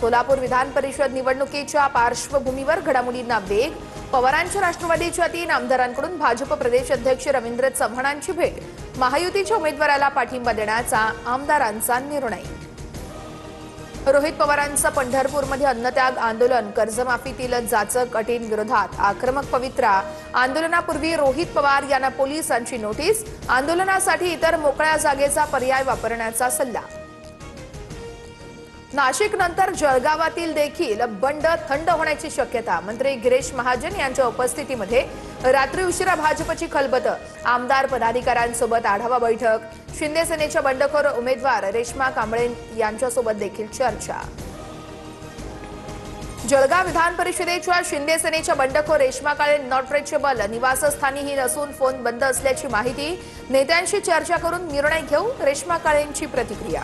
सोलापूर विधान परिषद निवडणुकीच्या पार्श्वभूमीवर घडामोडींना वेग। पवारांच्या राष्ट्रवादीच्या 3 आमदारांकडून भाजप प्रदेश अध्यक्ष रवींद्र चव्हाणांची भेट। महायुतीच्या उमेदवाराला पाठिंबा देण्याचा आमदारांचा निर्णय। रोहित पवारांचा पंढरपूरमध्ये अन्नत्याग आंदोलन। कर्जमाफीतील जाचक अटींविरोधात आक्रमक पवित्रा। आंदोलनापूर्वी रोहित पवार यांना पोलिसांची नोटीस। आंदोलनासाठी इतर मोकळ्या जागेचा पर्याय वापरण्याचा सल्ला। नाशिक नंतर जळगावातील देखील बंड थंड होण्याची शक्यता। मंत्री गिरीश महाजन यांच्या उपस्थितीमध्ये रात्री उशिरा भाजपची खलबत। आमदार पदाधिकाऱ्यांसोबत आढावा बैठक। शिंदे सेनेच्या बंडखोर उमेदवार रेश्मा कांबळे यांच्यासोबत देखील चर्चा। जळगाव विधान परिषदेच्या शिंदे सेनेच्या बंडखोर रेश्मा काळे नॉट रिचेबल। निवासस्थानीही नसून फोन बंद असल्याची माहिती। नेत्यांशी चर्चा करून निर्णय घेऊ, रेश्मा काळेंची प्रतिक्रिया।